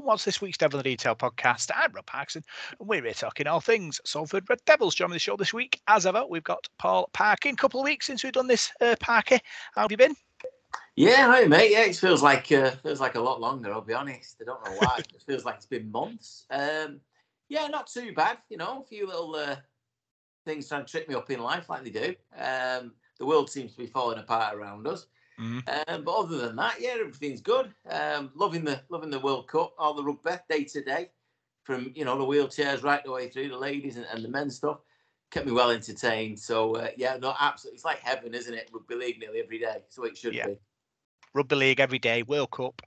What's this week's Devil in the Detail podcast? I'm Rob Parkinson, and we're here talking all things Salford Red Devils. Joining the show this week, as ever, we've got Paul Parky. A couple of weeks since we've done this, Parky. How have you been? Yeah, hi mate. Yeah, it feels like a lot longer. I'll be honest. I don't know why. It feels like it's been months. Yeah, not too bad. You know, a few little things trying to trip me up in life, like they do. The world seems to be falling apart around us. But other than that, yeah, everything's good. Loving the World Cup, all the rugby day to day, from the wheelchairs right the way through the ladies and the men's stuff. Kept me well entertained. So yeah, no, absolutely, it's like heaven, isn't it? Rugby league nearly every day, so it should be. Rugby league every day, World Cup,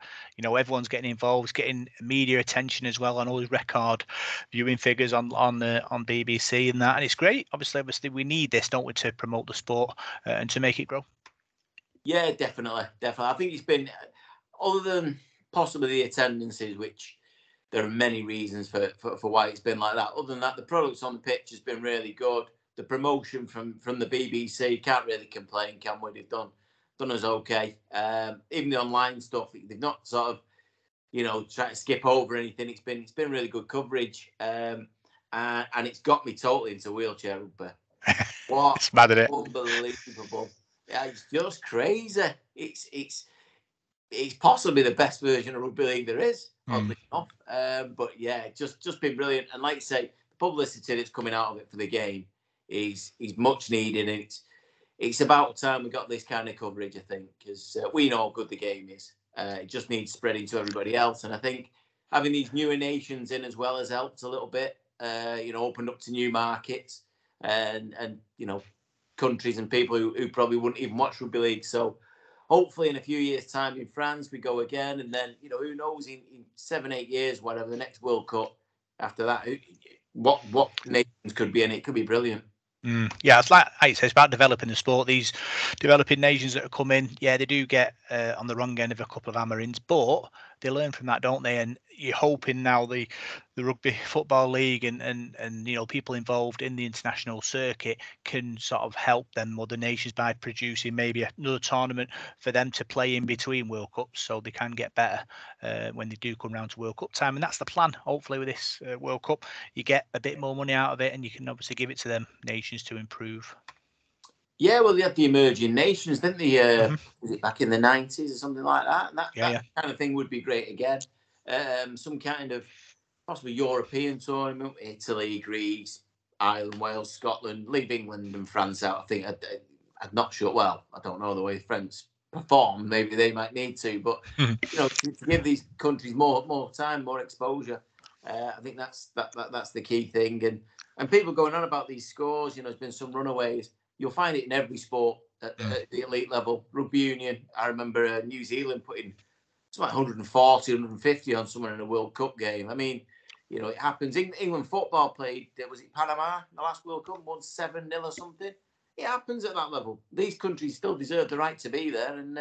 everyone's getting involved, getting media attention as well on all these record viewing figures on BBC and that, and it's great. Obviously we need this, don't we, to promote the sport and to make it grow. Yeah, definitely. I think it's been, other than possibly the attendances, which there are many reasons for why it's been like that. Other than that, the products on the pitch has been really good. The promotion from the BBC, can't really complain, can we? They've done us okay. Even the online stuff, they've not sort of, try to skip over anything. It's been really good coverage, and it's got me totally into wheelchair rugby. What? It's mad, isn't it? Unbelievable! Yeah, it's just crazy. It's possibly the best version of rugby league there is, oddly enough. But yeah, just been brilliant. And like you say, the publicity that's coming out of it for the game is much needed, and it's about time we got this kind of coverage, I think, because we know how good the game is. It just needs spreading to everybody else. And I think having these newer nations in as well has helped a little bit, opened up to new markets and countries and people who probably wouldn't even watch rugby league. So hopefully in a few years' time in France, we go again. And then, who knows, in 7-8 years, whatever, the next World Cup after that, what nations could be in it. Could be brilliant. Yeah, it's like I say, it's about developing the sport. These developing nations that have come in, yeah, they do get on the wrong end of a couple of hammerings, but they learn from that, don't they? And you're hoping now the Rugby Football League and people involved in the international circuit can sort of help them other nations by producing maybe another tournament for them to play in between World Cups, so they can get better when they do come round to World Cup time. And that's the plan. Hopefully with this World Cup, you get a bit more money out of it, and you can obviously give it to them nations to improve. Yeah, well, they had the emerging nations, didn't they? Was it back in the 90s or something like that? And that kind of thing would be great again. Some kind of possibly European tournament, Italy, Greece, Ireland, Wales, Scotland, leave England and France out. I think I'm not sure. Well, I don't know the way France perform. Maybe they might need to, but to give these countries more time, more exposure. I think that's the key thing. And people going on about these scores. There's been some runaways. You'll find it in every sport at the elite level. Rugby union, I remember New Zealand putting something like 140, 150 on someone in a World Cup game. I mean, it happens. England football played, was it Panama in the last World Cup, won 7-0 or something? It happens at that level. These countries still deserve the right to be there, and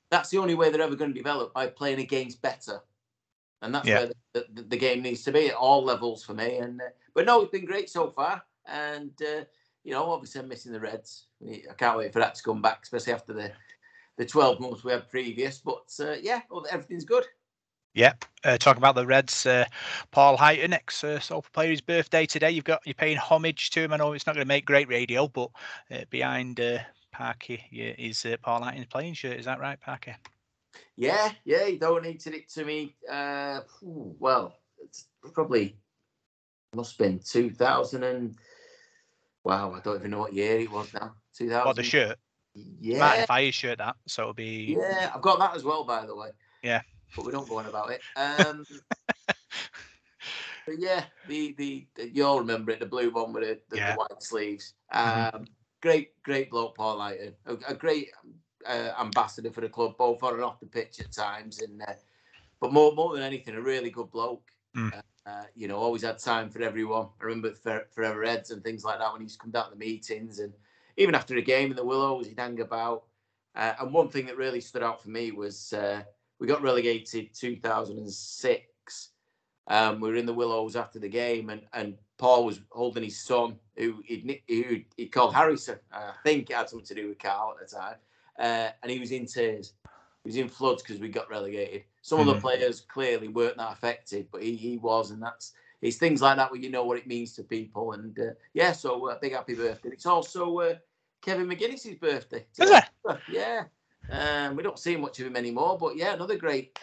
that's the only way they're ever going to develop, by playing against better. And that's where the game needs to be at all levels for me. But no, it's been great so far. And, obviously I'm missing the Reds. I can't wait for that to come back, especially after the 12 months we had previous. But, everything's good. Yeah, talking about the Reds, Paul Heighton, ex-Salford player, his birthday today. You're paying homage to him. I know it's not going to make great radio, but behind Parky is Paul Heighton's playing shirt. Is that right, Parky? Yeah, he donated it to me. Well, it's probably must have been 2000 and wow, I don't even know what year it was now. 2000. What, the shirt? Yeah, Martin Fire's shirt, that. So it'll be. Yeah, I've got that as well, by the way. Yeah, but we don't go on about it. But yeah, the you all remember it, the blue one with the white sleeves. Great bloke, Paul Heighton. A great ambassador for the club, both on and off the pitch at times, and but more than anything, a really good bloke. Always had time for everyone. I remember Forever Reds and things like that when he used to come down to the meetings, and even after a game in the Willows, he'd hang about. And one thing that really stood out for me was we got relegated 2006. We were in the Willows after the game, and Paul was holding his son, who he called Harrison. I think it had something to do with Carl at the time. And he was in tears. he was in floods because we got relegated. Some of the players clearly weren't that affected, but he was, and it's things like that where you know what it means to people. And so big happy birthday. It's also Kevin McGuinness's birthday today. Is it? Yeah. We don't see much of him anymore, but yeah, another great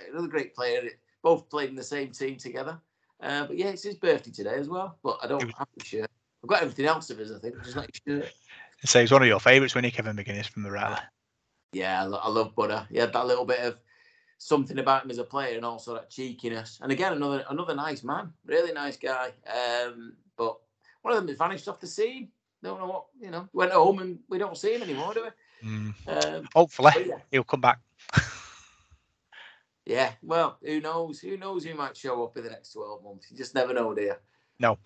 player. Both played in the same team together. But yeah, it's his birthday today as well. But I don't have the shirt. I've got everything else of his, I think, just not his shirt. So he's one of your favourites, wasn't he, Kevin McGuinness from the Rattler? Yeah, I love Butter. He had that little bit of something about him as a player, and also that cheekiness. And again, another nice man, really nice guy. But one of them has vanished off the scene. Don't know what, went home and we don't see him anymore, do we? Hopefully, he'll come back. Yeah, well, who knows? Who knows who might show up in the next 12 months? You just never know, do you? No.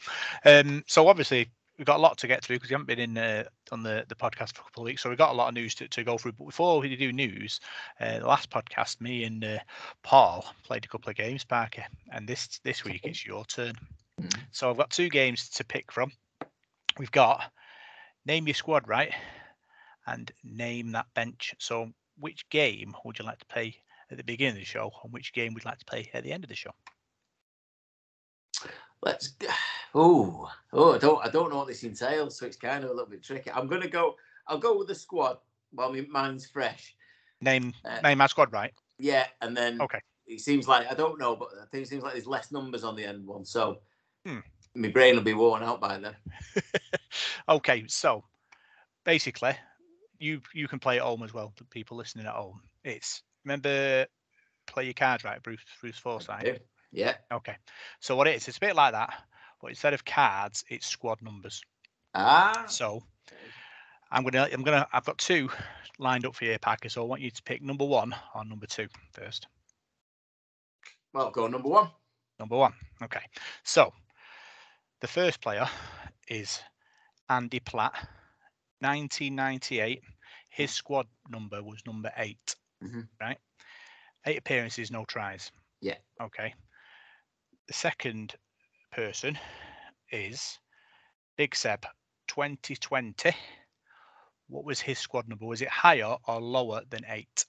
So obviously, we've got a lot to get through because we haven't been in on the podcast for a couple of weeks. So we've got a lot of news to go through. But before we do news, the last podcast, me and Paul played a couple of games, Parky. And this week, it's your turn. So I've got 2 games to pick from. We've got Name Your Squad, right? And Name That Bench. So which game would you like to play at the beginning of the show, and which game would you like to play at the end of the show? Let's go. I don't know what this entails, so it's kind of a little bit tricky. I'll go with the squad while my mind's fresh. Name my squad, right? Yeah, and then okay. It seems like, I don't know, but I think it seems like there's less numbers on the end one, so my brain will be worn out by then. Okay, so basically, you can play at home as well. The people listening at home, remember play your cards right, Bruce Forsyth. Yeah. Okay, so what it's a bit like that, but instead of cards, it's squad numbers. So I've got 2 lined up for you, Parker. So I want you to pick number 1 or number 2 first. Well, go number 1. Number 1. Okay. So the first player is Andy Platt, 1998. His squad number was number 8. Right? 8 appearances, no tries. Yeah. Okay. The second person is Big Seb, 2020. What was his squad number? Was it higher or lower than 8?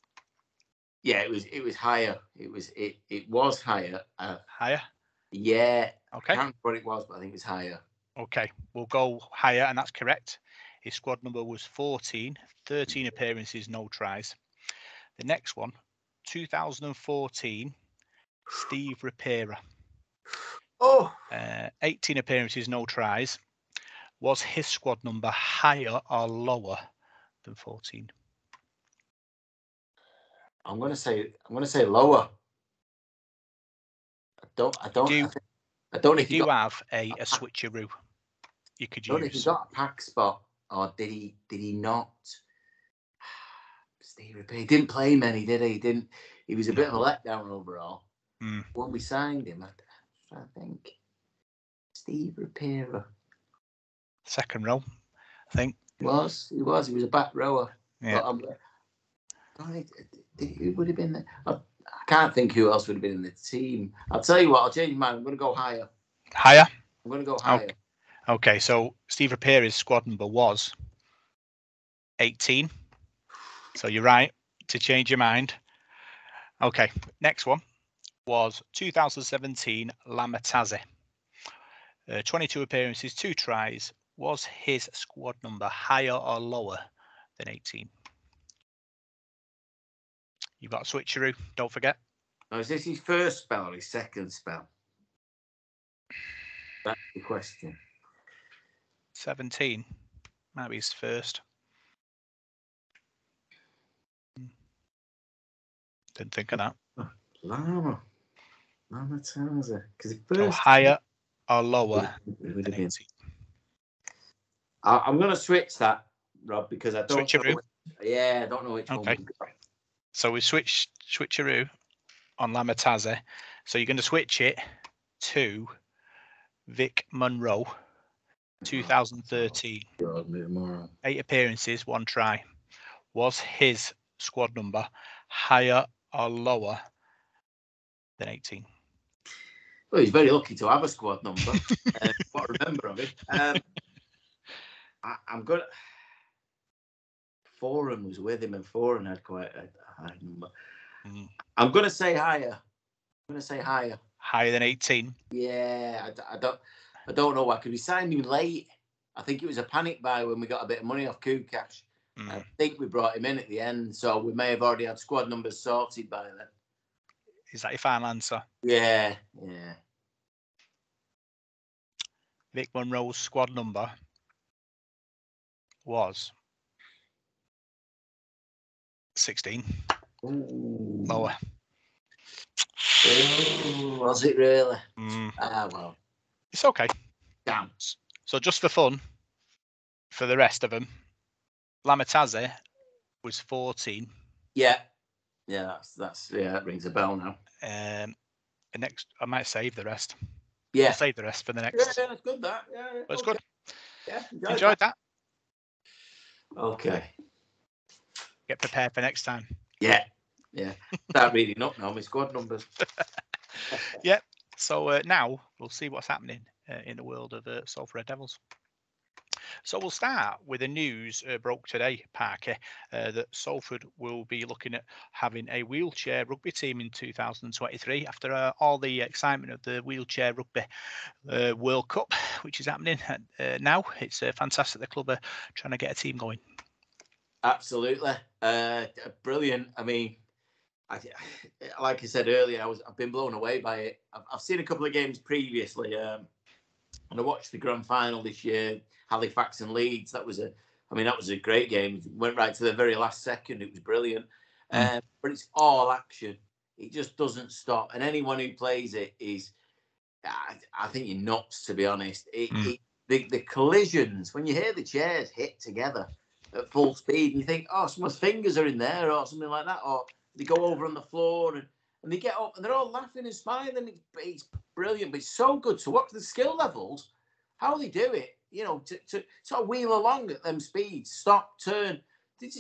Yeah, it was higher. It was higher. Higher? Yeah. Okay. I can't remember what it was, but I think it's higher. Okay, we'll go higher, and that's correct. His squad number was 14, 13 appearances, no tries. The next one, 2014, Steve Rapira. 18 appearances, no tries. Was his squad number higher or lower than 14? I'm gonna say lower. I don't know if you have a switcheroo you could use. I don't know if he got a pack spot, or did he not? Steve Rapira didn't play many, did he? He was a bit of a letdown overall. When we signed him, I think Steve Rapira. Second row, I think. He was a back rower. Yeah. Who would have been there? I can't think who else would have been in the team. I'll tell you what, I'll change my mind. I'm going to go higher. Higher? I'm going to go higher. Okay, so Steve Rapira's squad number was 18. So you're right to change your mind. Okay, next one was 2017 Lamataze. 22 appearances, 2 tries. Was his squad number higher or lower than 18? You've got a switcheroo, don't forget. Now, is this his first spell or his second spell? That's the question. 17 might be his first. Didn't think of that. Lamataze. So higher or lower than 18? I'm going to switch that, Rob, because I don't know. I don't know which one. Okay. So we switcheroo on Lamataze. So you're going to switch it to Vic Monroe, 2013. 8 appearances, 1 try. Was his squad number higher or lower than 18? Well, he's very lucky to have a squad number. What I remember of it. I'm good. Foran was with him, and Foran had quite a high number. I'm going to say higher. Higher than 18? Yeah, I don't know why. Because we signed him late. I think it was a panic buy when we got a bit of money off Kukash. I think we brought him in at the end, so we may have already had squad numbers sorted by then. Is that your final answer? Yeah. Vic Monroe's squad number was 16. Ooh. Lower. Was it really? Well. It's okay. Damn. So just for fun, for the rest of them, Lamataze was 14. Yeah, that rings a bell now. The next, I might save the rest. Yeah, I'll save the rest for the next. Yeah, that's good. That It's good. Yeah, enjoyed that. Okay. Get prepared for next time. Yeah. Start reading up now. My squad numbers. Yeah. So now we'll see what's happening in the world of Salford Red Devils. So we'll start with the news broke today, Parky, that Salford will be looking at having a wheelchair rugby team in 2023 after all the excitement of the wheelchair rugby World Cup, which is happening now. It's fantastic. The club are trying to get a team going. Absolutely. Brilliant. I mean, like I said earlier, I've been blown away by it. I've seen a couple of games previously, and I watched the grand final this year, Halifax and Leeds. That was a great game. It went right to the very last second. It was brilliant. But it's all action. It just doesn't stop. And anyone who plays it is, I think you're nuts, to be honest. The collisions, when you hear the chairs hit together at full speed, and you think, oh, someone's fingers are in there or something like that, or they go over on the floor and they get up and they're all laughing and smiling. It's brilliant, but it's so good to watch the skill levels, how they do it, to sort of wheel along at them speeds, stop, turn.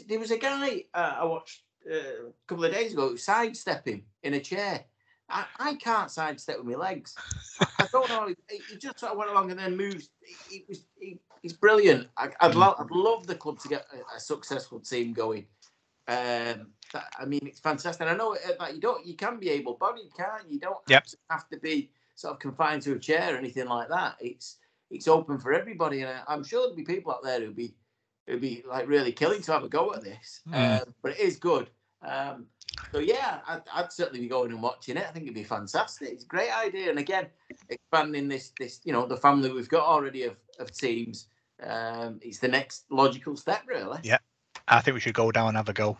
There was a guy I watched a couple of days ago who was sidestepping in a chair. I can't sidestep with my legs. I don't know. He just sort of went along and then moved. It's brilliant. I'd love the club to get a successful team going. I mean, it's fantastic. I know that you can be able-bodied, can't you? You don't have to be sort of confined to a chair or anything like that. It's open for everybody, and I'm sure there'll be people out there who'd be like really killing to have a go at this. But it is good. So yeah, I'd certainly be going and watching it. I think it'd be fantastic. It's a great idea, and again, expanding this the family we've got already of teams. It's the next logical step, really. Yeah, I think we should go down and have a go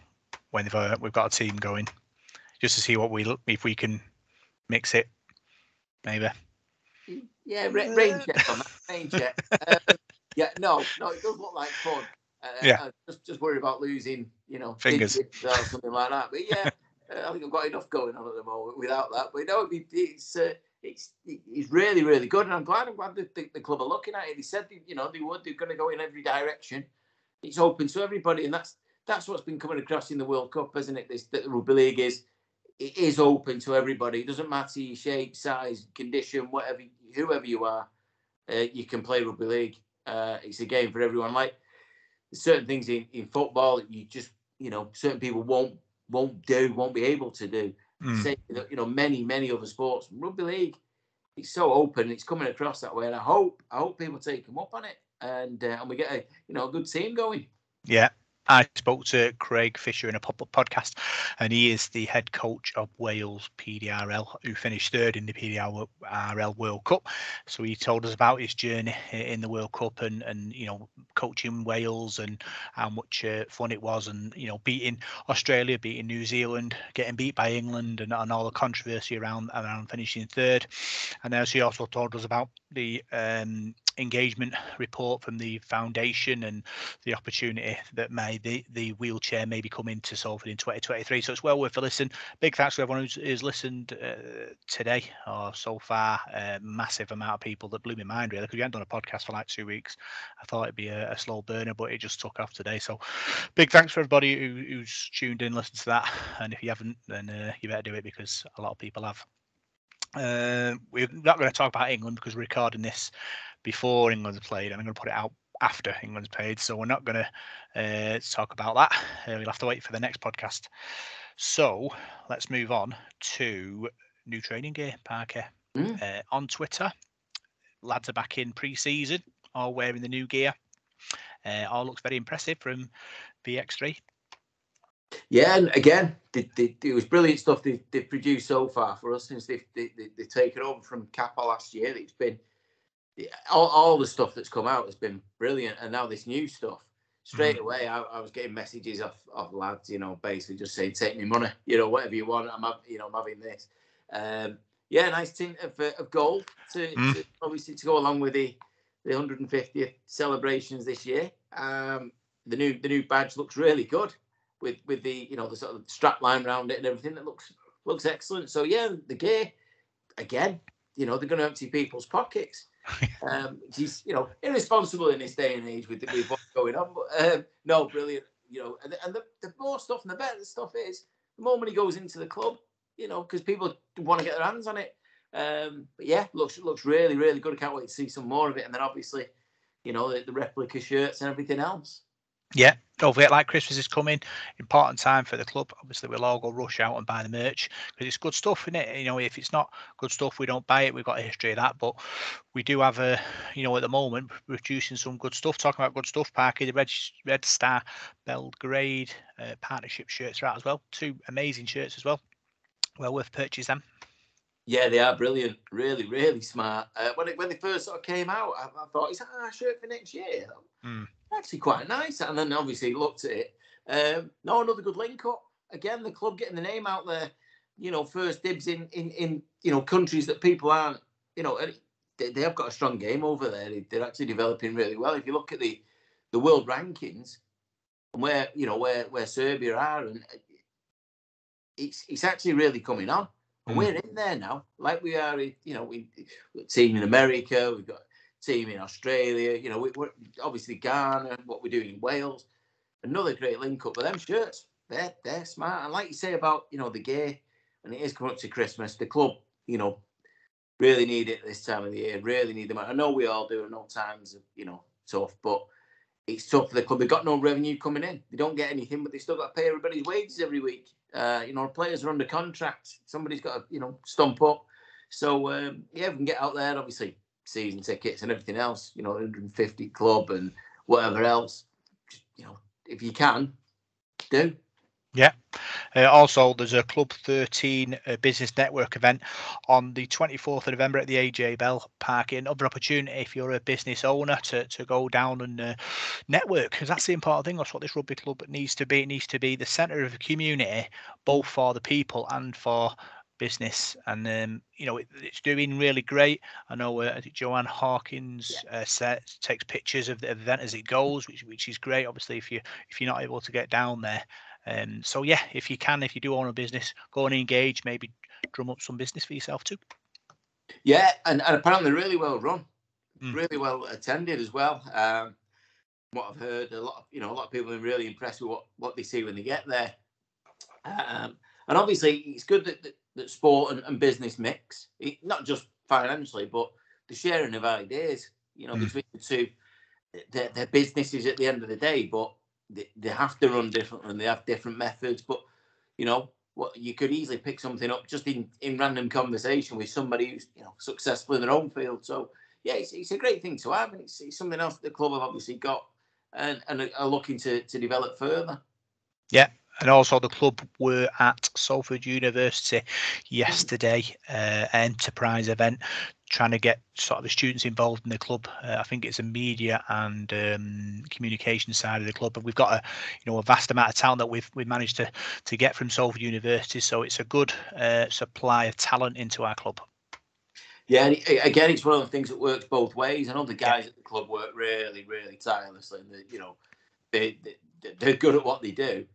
when we've got a team going, just to see if we can mix it, maybe. Yeah, rain check on that. Rain check. No, it does look like fun. Just worried about losing, fingers or something like that. But yeah, I think I've got enough going on at the moment without that. But no, it's really, really good, and I'm glad the club are looking at it. They said they're going to go in every direction. It's open to everybody, and that's what's been coming across in the World Cup, isn't it? That the rugby league is open to everybody. It doesn't matter your shape, size, condition, whoever you are, you can play rugby league. It's a game for everyone. Like certain things in football, you just certain people won't be able to do. Say many other sports. Rugby league, it's so open. It's coming across that way, and I hope people take them up on it, and we get a good team going. Yeah. I spoke to Craig Fisher in a pop-up podcast, and he is the head coach of Wales PDRL, who finished third in the PDRL World Cup. So he told us about his journey in the World Cup and coaching Wales and how much fun it was, and beating Australia, beating New Zealand, getting beat by England, and all the controversy around finishing third. And then he also told us about the engagement report from the foundation and the opportunity that the wheelchair may be coming to Salford in 2023. So it's well worth a listen. Big thanks to everyone who's listened today or so far. Massive amount of people that blew my mind, really, because we hadn't done a podcast for like 2 weeks. I thought it'd be a slow burner, but it just took off today. So big thanks for everybody who's tuned in, listened to that. And if you haven't, then you better do it, because a lot of people have. We're not going to talk about England because we're recording this before England's played, and I'm going to put it out after England's played, so we're not going to talk about that. We'll have to wait for the next podcast. So let's move on to new training gear, Parky. On Twitter, lads are back in pre-season, all wearing the new gear. All looks very impressive from VX3. Yeah, and again, it was brilliant stuff they've produced so far for us since they've taken over from Kappa last year. It's been all the stuff that's come out has been brilliant, and now this new stuff. Straight away, I was getting messages off lads, basically just saying, "Take me money, whatever you want. I'm having this." Yeah, nice tint of gold to obviously to go along with the 150th celebrations this year. The new badge looks really good with the the sort of strap line around it and everything. That looks excellent. So yeah, the gear again, they're going to empty people's pockets. He's irresponsible in this day and age with what's going on. But no, brilliant. And the more stuff and the better the stuff is, the more money goes into the club. Because people want to get their hands on it. But yeah, looks really, really good. I can't wait to see some more of it. And then obviously, the replica shirts and everything else. Yeah, don't forget, like Christmas is coming, important time for the club. Obviously, we'll all go rush out and buy the merch because it's good stuff, isn't it? If it's not good stuff, we don't buy it. We've got a history of that, but we do have at the moment, we're producing some good stuff. Talking about good stuff, Parky, the Red Star Belgrade partnership shirts are out as well. 2 amazing shirts as well. Well worth purchasing them. Yeah, they are brilliant. Really, really smart. When they first sort of came out, I thought, is that our shirt for next year? Actually quite nice. And then obviously looked at it. Another good link up. Again, the club getting the name out there. First dibs in countries that people aren't. They have got a strong game over there. They're actually developing really well. If you look at the world rankings and where Serbia are, and it's actually really coming on. And we're in there now, like we are. We team in America. We've got a team in Australia. We're obviously Ghana. What we're doing in Wales. Another great link up. But them shirts, they're smart. And like you say about the gear, and it is coming up to Christmas. The club, really need it this time of the year. Really need them. I know we all do. I know times are tough, but it's tough for the club. They've got no revenue coming in. They don't get anything, but they still got to pay everybody's wages every week. Players are under contract. Somebody's got to, stump up. So, we can get out there, obviously, season tickets and everything else, 150 club and whatever else. If you can, do. Yeah. Also, there's a Club 13 Business Network event on the 24th of November at the AJ Bell Park. Another opportunity if you're a business owner to go down and network, because that's the important thing. That's what this rugby club needs to be. It needs to be the centre of the community, both for the people and for business. And it's doing really great. I know Joanne Hawkins takes pictures of the event as it goes, which is great. Obviously, if you're not able to get down there. So yeah, if you do own a business, go and engage, maybe drum up some business for yourself too. Yeah, and apparently really well run, really well attended as well. What I've heard, a lot of people are really impressed with what they see when they get there. And obviously, it's good that sport and business mix, not just financially, but the sharing of ideas. Between the two, they're businesses at the end of the day, but they have to run differently and they have different methods. But what you could easily pick something up just in random conversation with somebody who's successful in their own field. So yeah, it's a great thing to have, and it's something else the club have obviously got and are looking to develop further. Yeah. And also the club were at Salford University yesterday, enterprise event, trying to get sort of the students involved in the club. I think it's a media and communication side of the club, and we've got a vast amount of talent that we've managed to get from Salford University. So it's a good supply of talent into our club. Yeah, again, it's one of the things that works both ways. I know the guys at the club work really, really tirelessly, and they're good at what they do.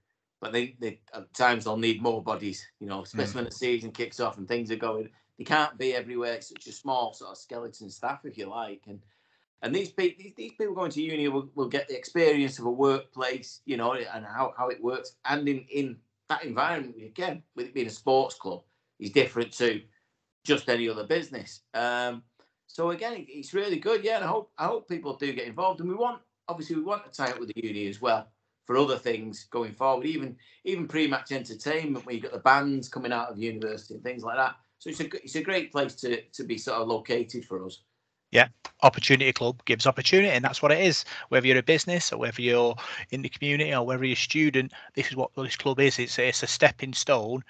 But they at times they'll need more bodies, especially when the season kicks off and things are going. They can't be everywhere. It's such a small sort of skeleton staff, if you like. And these people going to uni will get the experience of a workplace, and how it works. And in that environment, again, with it being a sports club, is different to just any other business. So again, it's really good. Yeah, and I hope people do get involved. And we want obviously we want to tie up with the uni as well for other things going forward, even pre-match entertainment where you got the bands coming out of university and things like that. So it's a great place to be sort of located for us. Yeah, opportunity club gives opportunity, and that's what it is. Whether you're a business or whether you're in the community or whether you're a student, this is what this club is. It's a stepping stone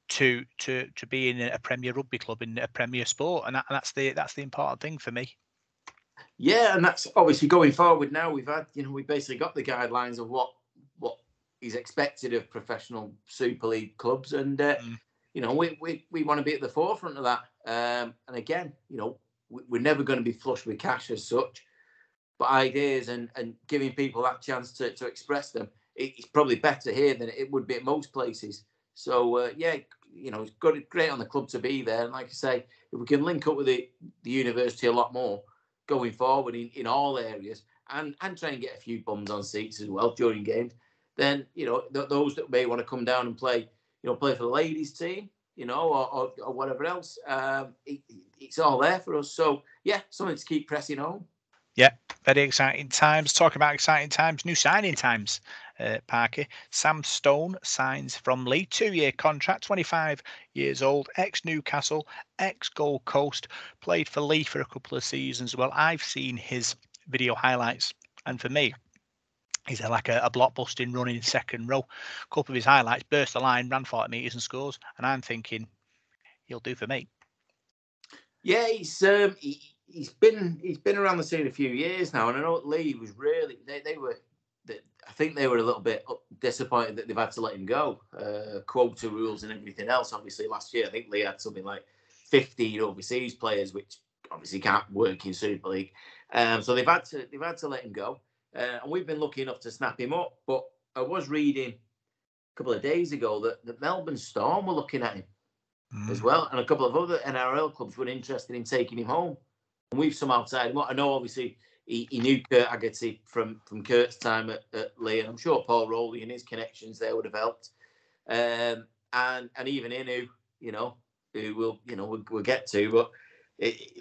to being a Premier Rugby club in a Premier sport, and that's the important thing for me. Yeah, and that's obviously going forward now. We've had, we basically got the guidelines of what is expected of professional Super League clubs, and we want to be at the forefront of that. And again, we're never going to be flush with cash as such, but ideas and giving people that chance to express them, it's probably better here than it would be at most places. So it's great on the club to be there. And like I say, if we can link up with the university a lot more going forward in all areas, and try and get a few bums on seats as well during games, then those that may want to come down and play for the ladies team, or whatever else, it's all there for us. So yeah, something to keep pressing on. Yeah, very exciting times. Talking about exciting times, new signing times. Parky. Sam Stone signs from Leigh, 2-year contract, 25 years old, ex-Newcastle, ex-Gold Coast, played for Leigh for a couple of seasons. Well, I've seen his video highlights, and for me, he's like a blockbusting running second row. A couple of his highlights, burst the line, ran 40 metres and scores, and I'm thinking, he'll do for me. Yeah, he's been around the scene a few years now, and I know Leigh was really I think they were a little bit disappointed that they've had to let him go. Quota rules and everything else. Obviously, last year I think Leigh had something like 15 overseas players, which obviously can't work in Super League. So they've had to let him go, and we've been lucky enough to snap him up. But I was reading a couple of days ago that Melbourne Storm were looking at him as well, and a couple of other NRL clubs were interested in taking him home, and we've somehow tied him up. I know obviously he knew Kurt Haggerty from Kurt's time at Leigh, and I'm sure Paul Rowley and his connections there would have helped, and even Inu, who we'll get to, but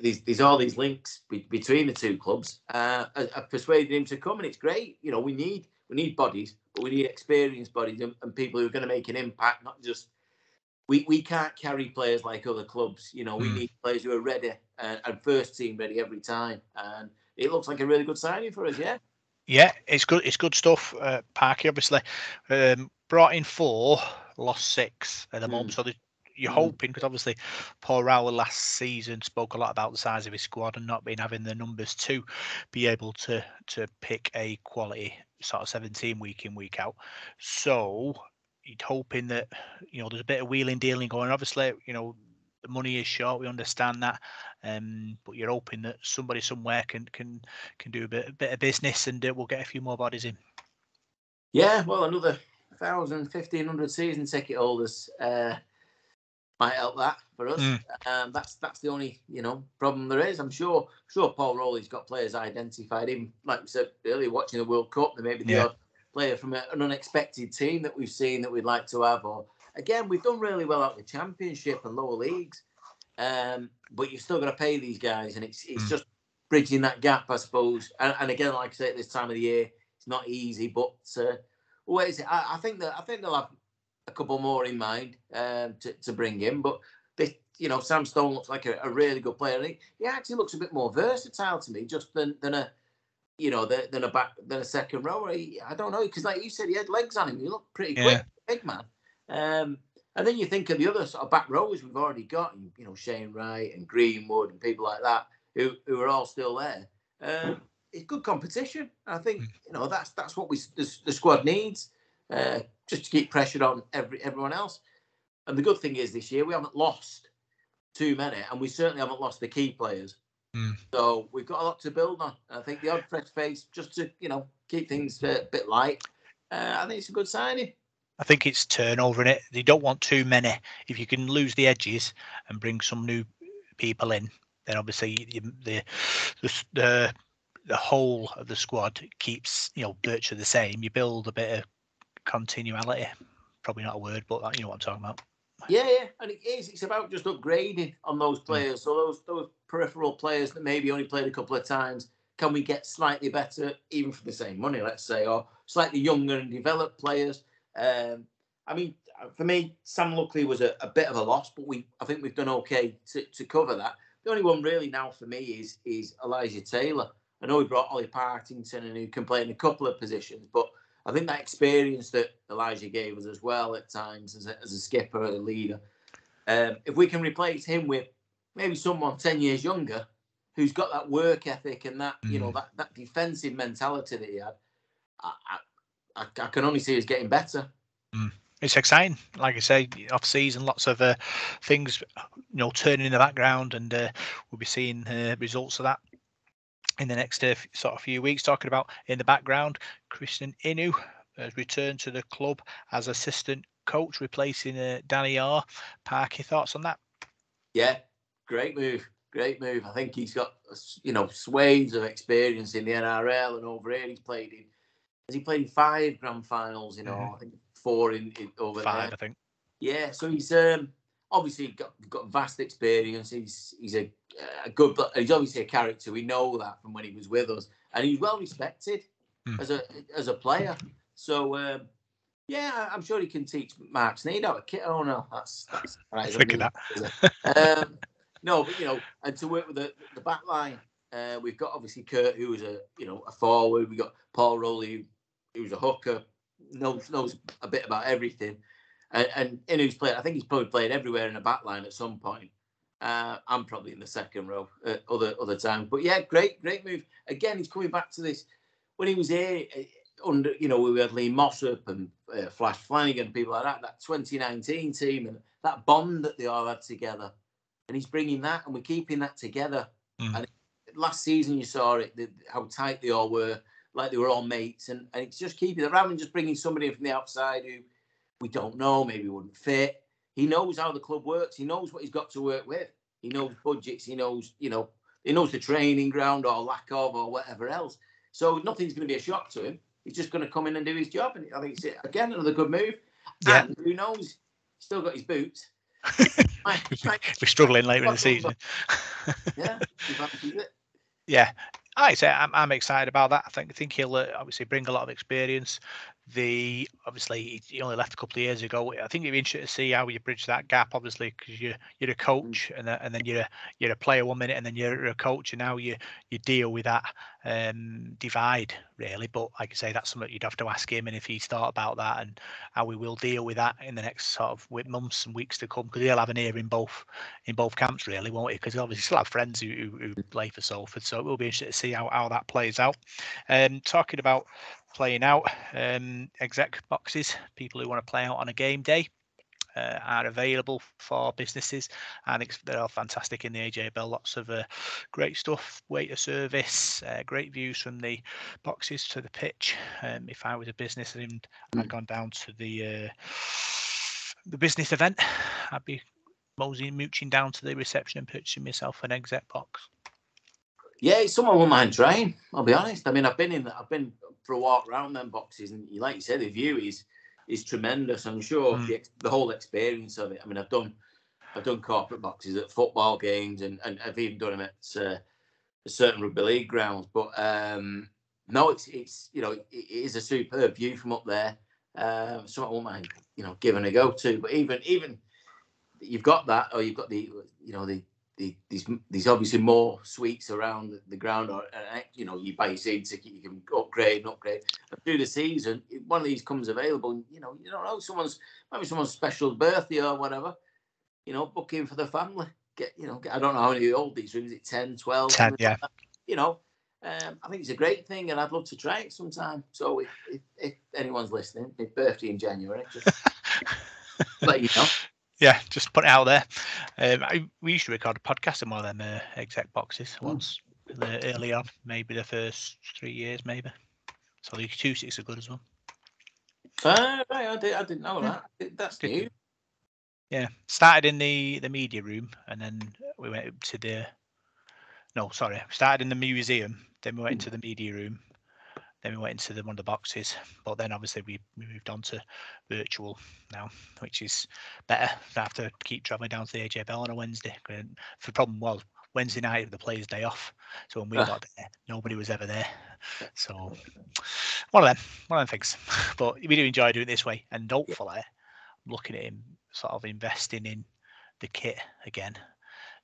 there's all these links between the two clubs. I've persuaded him to come, and it's great. We need bodies, but we need experienced bodies and people who are going to make an impact, not just. We can't carry players like other clubs. We need players who are ready and first team ready every time. And it looks like a really good signing for us, yeah? Yeah, it's good. It's good stuff. Parky, obviously, brought in 4, lost 6 at the moment. So you're hoping, because obviously Paul Rowell last season spoke a lot about the size of his squad and not being having the numbers to be able to pick a quality sort of 17 week in, week out. So you're hoping that there's a bit of wheeling dealing going. Obviously, the money is short. We understand that, but you're hoping that somebody somewhere can do a bit of business, and we'll get a few more bodies in. Yeah, well, another 1,000, 1,500 season ticket holders might help that for us. That's the only problem there is. I'm sure Paul Rowley's got players identified. Even like we said earlier, watching the World Cup, there may be the odd player from an unexpected team that we've seen that we'd like to have. Or again, we've done really well out the Championship and lower leagues, but you've still got to pay these guys, and it's just bridging that gap, I suppose. And again, like I say, at this time of the year, it's not easy. But what is it? I think they'll have a couple more in mind to bring in. But Sam Stone looks like a really good player. And he actually looks a bit more versatile to me, just than a second rower. I don't know, because like you said, he had legs on him. He looked pretty quick, big man. And then you think of the other sort of back rowers we've already got, Shane Wright and Greenwood and people like that who are all still there. It's good competition. I think that's what the squad needs, just to keep pressure on everyone else. And the good thing is this year we haven't lost too many, and we certainly haven't lost the key players. So we've got a lot to build on. I think the odd fresh face, just to keep things a bit light. I think it's a good signing. I think it's turnover in it. They don't want too many. If you can lose the edges and bring some new people in, then obviously the whole of the squad keeps virtually the same. You build a bit of continuality. Probably not a word, but you know what I'm talking about. Yeah, and it is. It's about just upgrading on those players. So those peripheral players that maybe only played a couple of times, can we get slightly better, even for the same money, let's say, or slightly younger and developed players? I mean, for me, Sam Luckley was a bit of a loss, but I think we've done okay to cover that. The only one really now for me is Elijah Taylor. I know we brought Ollie Partington and who can play in a couple of positions, but I think that experience that Elijah gave us as well at times as a skipper, as a leader, if we can replace him with maybe someone 10 years younger who's got that work ethic and that, that defensive mentality that he had, I can only see us getting better. It's exciting, like I say, off season, lots of things, turning in the background, and we'll be seeing results of that in the next sort of few weeks. Talking about in the background, Christian Inu has returned to the club as assistant coach, replacing Danny R. Parky, thoughts on that? Yeah, great move. I think he's got swathes of experience in the NRL and over here. Has he played in 5 grand finals? I think 4 in over 5, there. I think. Yeah, so he's obviously got vast experience. He's a good. He's obviously a character. We know that from when he was with us, and he's well respected as a player. So yeah, I'm sure he can teach Mark Sneyd how to kit owner. That's right. Think of that. No, but and to work with the back line, we've got obviously Kurt, who is a forward. We got Paul Rowley, who's a hooker, knows a bit about everything, and Inu's played. I think he's probably played everywhere in the back line at some point. I'm probably in the second row other times, but yeah, great move. Again, he's coming back to this when he was here. Under we had Lee Mossop and Flash Flanagan, people like that 2019 team, and that bond that they all had together, and he's bringing that, and we're keeping that together. And last season you saw it, how tight they all were, like they were all mates, and it's just keeping it rather than just bringing somebody in from the outside who we don't know, maybe wouldn't fit. He knows how the club works. He knows what he's got to work with. He knows budgets. He knows he knows the training ground or lack of or whatever else. So nothing's going to be a shock to him. He's just going to come in and do his job. And I think it's, again, another good move. Yeah. And who knows? He's still got his boots. We're struggling later in the season. Yeah. Yeah. I say I'm excited about that. I think he'll obviously bring a lot of experience. Obviously he only left a couple of years ago. I think it'd be interesting to see how you bridge that gap. Obviously, because you're a coach and then you're a player 1 minute and then you're a coach, and now you deal with that divide really. But like I say, that's something you'd have to ask him, and if he's thought about that and how we will deal with that in the next sort of months and weeks to come, because he'll have an ear in both camps really, won't he? Because he obviously still have friends who play for Salford, so it will be interesting to see how that plays out. Talking about playing out, exec boxes, people who want to play out on a game day are available for businesses. I think they're all fantastic in the AJ Bell. Lots of great stuff, waiter service, great views from the boxes to the pitch. If I was a business and I'd gone down to the business event, I'd be mooching down to the reception and purchasing myself an exec box. Yeah, it's something I wouldn't mind trying. I'll be honest. I mean, I've been for a walk around them boxes, and like you said, the view is tremendous. I'm sure the whole experience of it. I mean, I've done corporate boxes at football games, and I've even done them at certain rugby league grounds. But no, it's it is a superb view from up there. Something I wouldn't mind giving a go to. But even you've got that, or you've got these obviously more suites around the ground, or you buy your season ticket, you can upgrade. But through the season, if one of these comes available, you don't know, someone's special birthday or whatever, book in for the family. I don't know how many old these rooms, is it 10, 12? 10, yeah. Like I think it's a great thing, and I'd love to try it sometime. So if anyone's listening, my birthday in January, just let you know. Yeah, just put it out there. We used to record a podcast in one of them exec boxes once early on, maybe the first 3 years, maybe. So the acoustics are good as well. Right, I didn't know that. That's new. Yeah, started in the media room, and then we went up to started in the museum, then we went into the media room, then we went into one of the boxes, but then obviously we moved on to virtual now, which is better. I have to keep travelling down to the AJ Bell on a Wednesday. The problem was Wednesday night of the players' day off. So when we got there, nobody was ever there. So one of them things. But we do enjoy doing it this way, and hopefully, I'm looking at him sort of investing in the kit again.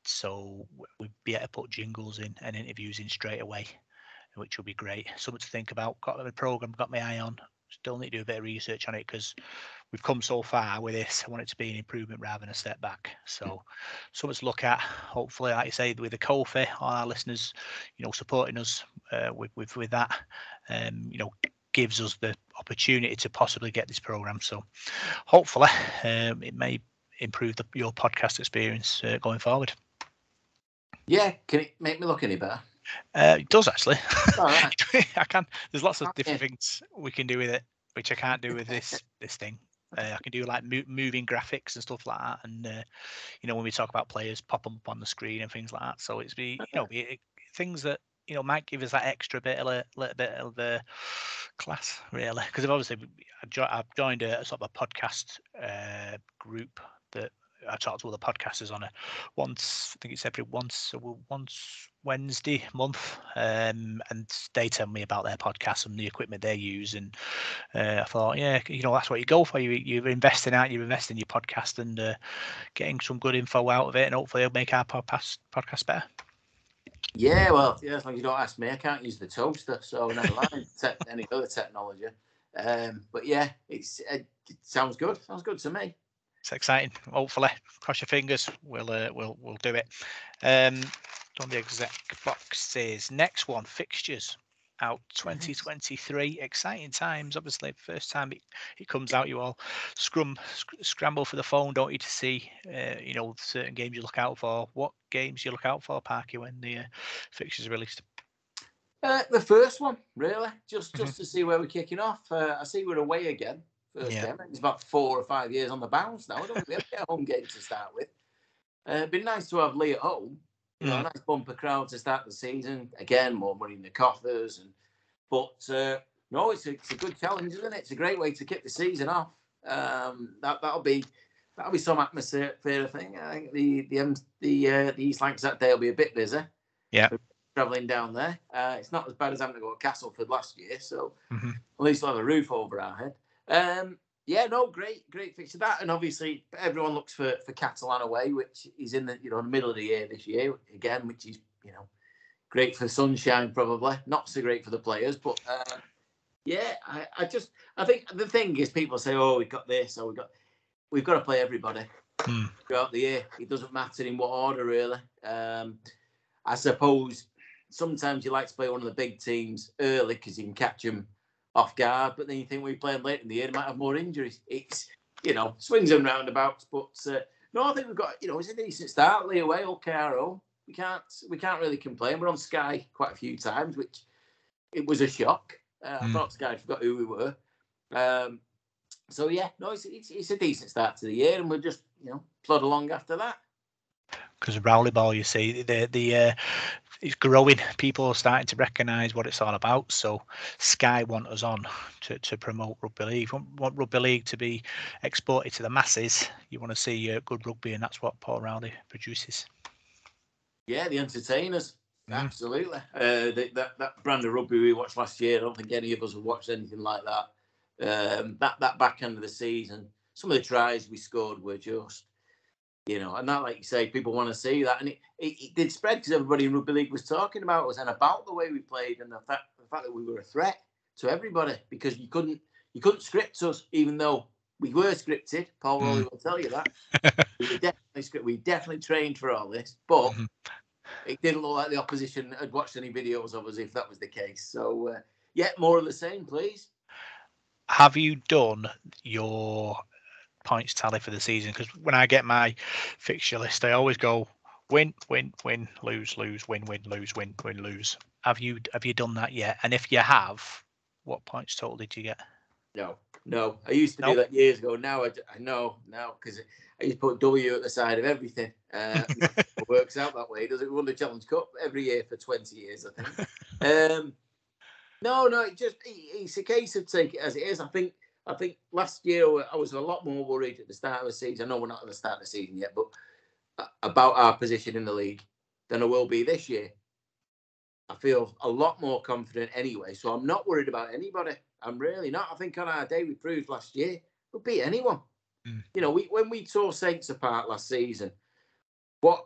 So we'd be able to put jingles in and interviews in straight away, which will be great. Something to think about. Got a program, got my eye on. Still need to do a bit of research on it because we've come so far with this. I want it to be an improvement rather than a step back. So something to look at. Hopefully, like you say, with the Kofi, all our listeners, supporting us with that, gives us the opportunity to possibly get this program. So hopefully, it may improve your podcast experience going forward. Yeah, can it make me look any better? It does actually. All right. I can. There's lots of different things we can do with it, which I can't do with this thing. I can do like moving graphics and stuff like that, and when we talk about players, pop them up on the screen and things like that. So it's things that might give us that extra bit, a little bit of the class, really. Because I've joined a sort of a podcast group that I talk to all the podcasters on once. I think it's once Wednesday month, and they tell me about their podcasts and the equipment they use. And I thought, that's what you go for. You're investing out, you're investing in your podcast and getting some good info out of it, and hopefully it'll make our podcast better. Yeah, well, as long as you don't ask me, I can't use the toaster, so never mind any other technology. But yeah, it sounds good. Sounds good to me. It's exciting. Hopefully, cross your fingers. We'll do it. Done the exec boxes. Next one, fixtures out 2023. Exciting times. Obviously, first time it comes out, you all scramble for the phone, don't you, to see certain games you look out for. What games you look out for, Parky, when the fixtures are released? The first one, really, just to see where we're kicking off. I see we're away again. First game. It's about 4 or 5 years on the bounce now. I don't think we ever get a home game to start with. It'd be nice to have Lee at home. A nice bumper crowd to start the season. Again, more money in the coffers. But no, it's a good challenge, isn't it? It's a great way to kick the season off. That'll be some atmosphere, I think. I think the East Lancs that day will be a bit busy. Yeah. Travelling down there. It's not as bad as having to go to Castleford last year, so at least we'll have a roof over our head. Great fixture that, and obviously everyone looks for Catalan away, which is in the the middle of the year this year again, which is great for sunshine, probably not so great for the players, but I think the thing is people say, oh, we've got this, or we've got to play everybody throughout the year. It doesn't matter in what order, really. I suppose sometimes you like to play one of the big teams early because you can catch them off guard, but then you think we play them late in the year, they might have more injuries. It's swings and roundabouts, but no, I think we've got it's a decent start. Lee away, okay, we can't really complain. We're on Sky quite a few times, which it was a shock. I thought Sky forgot who we were. So yeah, no, it's a decent start to the year, and we'll just plod along after that. Because Rowley Ball, you see, it's growing. People are starting to recognise what it's all about. So Sky want us on to promote rugby league. Want rugby league to be exported to the masses. You want to see good rugby, and that's what Paul Rowley produces. Yeah, the entertainers. Absolutely. That brand of rugby we watched last year, I don't think any of us have watched anything like that. That back end of the season, some of the tries we scored were just, and that, like you say, people want to see that. And it did spread because everybody in rugby league was talking about us and about the way we played and the fact that we were a threat to everybody, because you couldn't script us, even though we were scripted. Paul Rowley will tell you that. We definitely trained for all this, but it didn't look like the opposition had watched any videos of us if that was the case. So, more of the same, please. Have you done your points tally for the season? Because when I get my fixture list, I always go win, lose, win, lose, win, lose. Have you done that yet? And if you have, what points total did you get? No. I used to do that years ago. Now I know now, because I used to put W at the side of everything. It works out that way. Does it? We won the Challenge Cup every year for 20 years, I think. No. It's a case of take it as it is. I think last year I was a lot more worried at the start of the season. I know we're not at the start of the season yet, but about our position in the league. than I will be this year. I feel a lot more confident anyway, so I'm not worried about anybody. I'm really not. I think on our day we proved last year we'll beat anyone. You know, when we tore Saints apart last season, we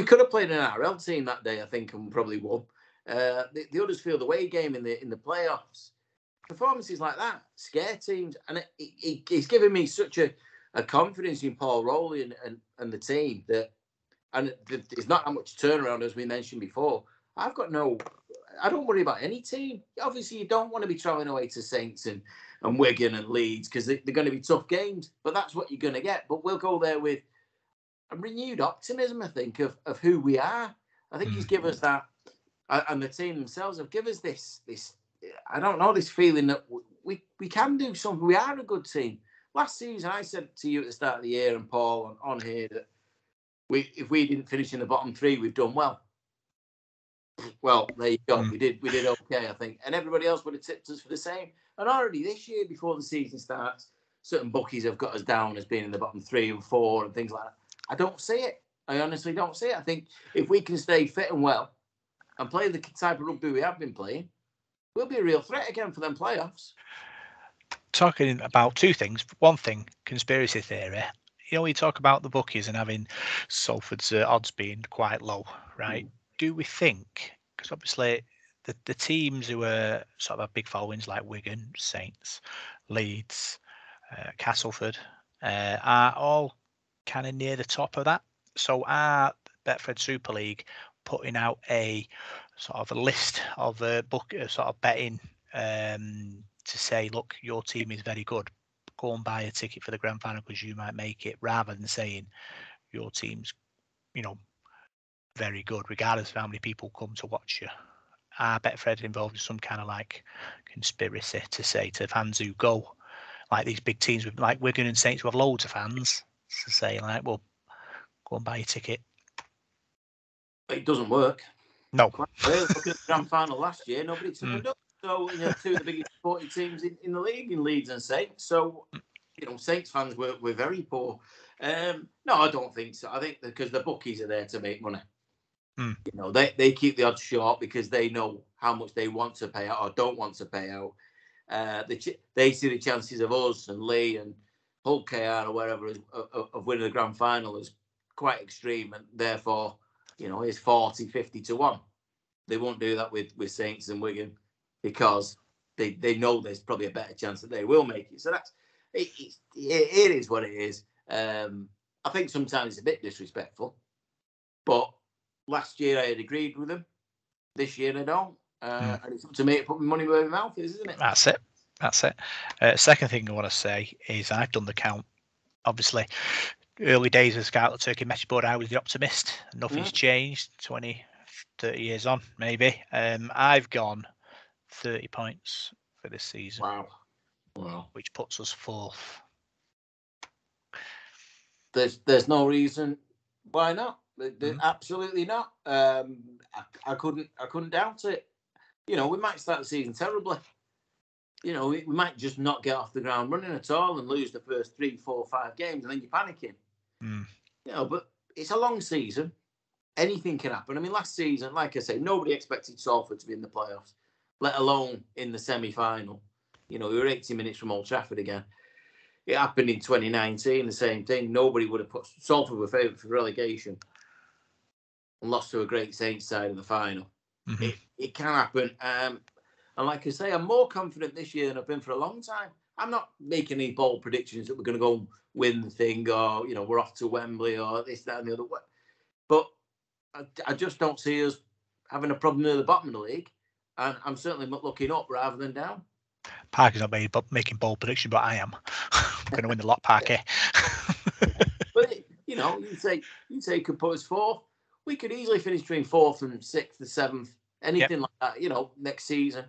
could have played an RL team that day, I think, and probably won. The Huddersfield away game in the playoffs, performances like that scare teams, and it's given me such a confidence in Paul Rowley and the team that. And there's not that much turnaround, as we mentioned before. I don't worry about any team. Obviously, you don't want to be travelling away to Saints and Wigan and Leeds because they're going to be tough games, but that's what you're going to get. But we'll go there with a renewed optimism, I think, of who we are. I think he's given us that, and the team themselves have given us this, I don't know, this feeling that we can do something. We are a good team. Last season, I said to you at the start of the year, and Paul on here, that if we didn't finish in the bottom three, we've done well. Well, there you go. We did okay, I think. And everybody else would have tipped us for the same. And already this year, before the season starts, certain bookies have got us down as being in the bottom 3 and 4 and things like that. I don't see it. I honestly don't see it. I think if we can stay fit and well and play the type of rugby we have been playing, we'll be a real threat again for them playoffs. Talking about two things. One thing, conspiracy theory. You know, we talk about the bookies and having Salford's odds being quite low, right? Do we think, because obviously the teams who are sort of have big followings like Wigan, Saints, Leeds, Castleford, are all kind of near the top of that. So are Betfred Super League putting out a sort of a list of sort of betting to say, look, your team is very good. Go and buy a ticket for the grand final because you might make it, rather than saying your team's, you know, very good, regardless of how many people come to watch you. Are Betfred involved in some kind of like conspiracy to say to fans who go, like these big teams with like Wigan and Saints who have loads of fans, to say like, well, go and buy a ticket? It doesn't work. No. Look at the grand final last year, nobody turned up. So, you know, two of the biggest supported teams in the league, in Leeds and Saints. So, you know, Saints fans were very poor. No, I don't think so. I think because the bookies are there to make money. You know, they keep the odds short because they know how much they want to pay out or don't want to pay out. They see the chances of us and Lee and Hull KR or wherever of winning the grand final as quite extreme, and therefore, you know, it's 40, 50 to 1. They won't do that with Saints and Wigan because they know there's probably a better chance that they will make it. So it is what it is. I think sometimes it's a bit disrespectful, but last year I had agreed with them. This year I don't. And it's up to me to put my money where my mouth is, isn't it? That's it. Second thing I want to say is I've done the count. Obviously, early days of Scarlet Turkey message board, I was the optimist. Nothing's changed. 20, 30 years on, maybe. I've gone 30 points for this season. Wow. Which puts us 4th. There's no reason why not. Absolutely not. I couldn't doubt it. You know, we might start the season terribly. You know, we might just not get off the ground running at all and lose the first 3, 4, 5 games, and then you're panicking. You know, but it's a long season. Anything can happen. I mean, last season, like I say, nobody expected Salford to be in the playoffs, let alone in the semi-final. You know, we were 80 minutes from Old Trafford again. It happened in 2019, the same thing. Nobody would have put Salford were favourite for relegation and lost to a great Saints side in the final. It can happen. And like I say, I'm more confident this year than I've been for a long time. I'm not making any bold predictions that we're going to go win the thing or, you know, we're off to Wembley or this, that and the other. But I just don't see us having a problem near the bottom of the league. And I'm certainly looking up rather than down. Parky's not making bold predictions, but I am. I'm going to win the lot, Parky. But, you know, you say could put us 4th. We could easily finish between 4th and 6th or 7th, anything like that, you know, next season.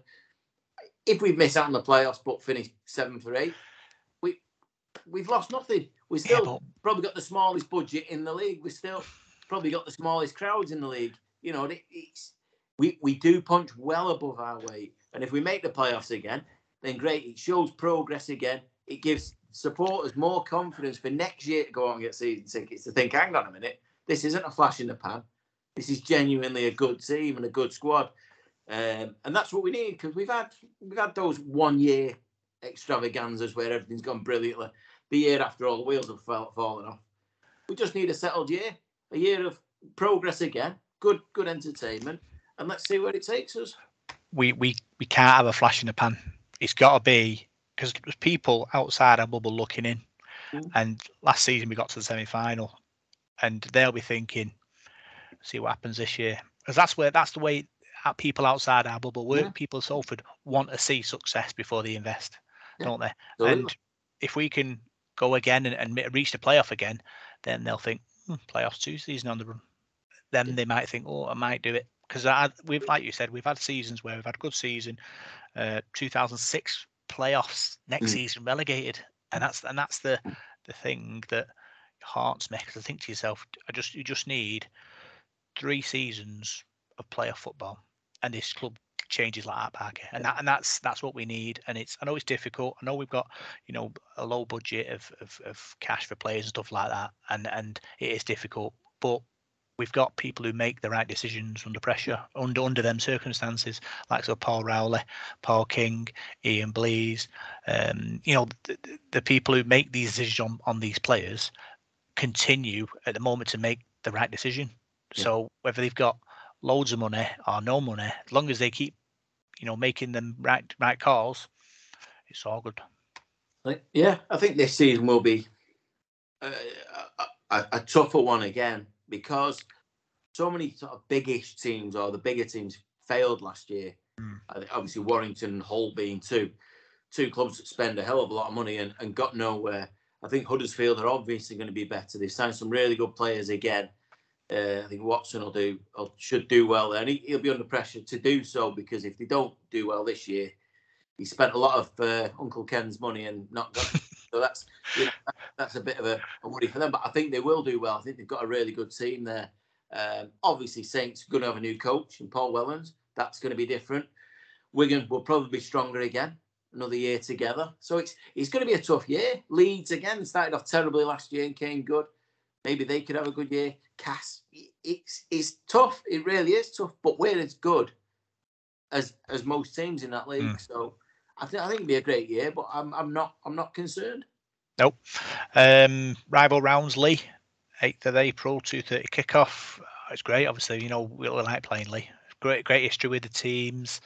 If we miss out on the playoffs but finish 7th or 8th, we've lost nothing. We still probably got the smallest budget in the league. We still probably got the smallest crowds in the league. You know, we do punch well above our weight. And if we make the playoffs again, then great. It shows progress again. It gives supporters more confidence for next year to go out and get season tickets, to think, hang on a minute, this isn't a flash in the pan. This is genuinely a good team and a good squad. And that's what we need, because we've had those 1 year extravaganzas where everything's gone brilliantly. The year after, all the wheels have fallen off. We just need a settled year, a year of progress again, good entertainment, and let's see where it takes us. We can't have a flash in the pan. It's got to be, because there's people outside our bubble looking in. And last season we got to the semi-final, and they'll be thinking, see what happens this year, because that's the way people outside our bubble work. People at Salford want to see success before they invest, don't they? Absolutely. And if we can go again and reach the playoff again, then they'll think playoffs 2 season on the run. Then they might think, I might do it, because we've, like you said, we've had seasons where we've had a good season. 2006 playoffs, next season relegated, and that's the thing that haunts me, because I think to yourself, you just need 3 seasons of playoff football, and this club changes like that, Parky. And that's what we need. And I know it's difficult. I know we've got a low budget of cash for players and stuff like that, and it is difficult. But we've got people who make the right decisions under pressure, under them circumstances, like Paul Rowley, Paul King, Ian Blease. The people who make these decisions on these players continue at the moment to make the right decision. Yeah. So whether they've got loads of money or no money, as long as they keep, making them right calls, it's all good. Yeah, I think this season will be a tougher one again, because so many sort of biggish teams, or the bigger teams, failed last year. Obviously, Warrington and Hull being two clubs that spend a hell of a lot of money and got nowhere. I think Huddersfield are obviously going to be better. They've signed some really good players again. I think Watson should do well there, and he'll be under pressure to do so, because if they don't do well this year, he spent a lot of Uncle Ken's money and not got it. So that's a bit of a worry for them. But I think they will do well. I think they've got a really good team there. Obviously, Saints are going to have a new coach in Paul Wellens. That's going to be different. Wigan will probably be stronger again, another year together. So it's going to be a tough year. Leeds again started off terribly last year and came good. Maybe they could have a good year. Cass, it's tough. It really is tough. But we're as good as most teams in that league. So I think it'll be a great year. But I'm not concerned. Nope. Rival rounds, Lee, 8th of April, 2:30 kickoff. It's great. Obviously, we like playing Lee. Great history with the teams,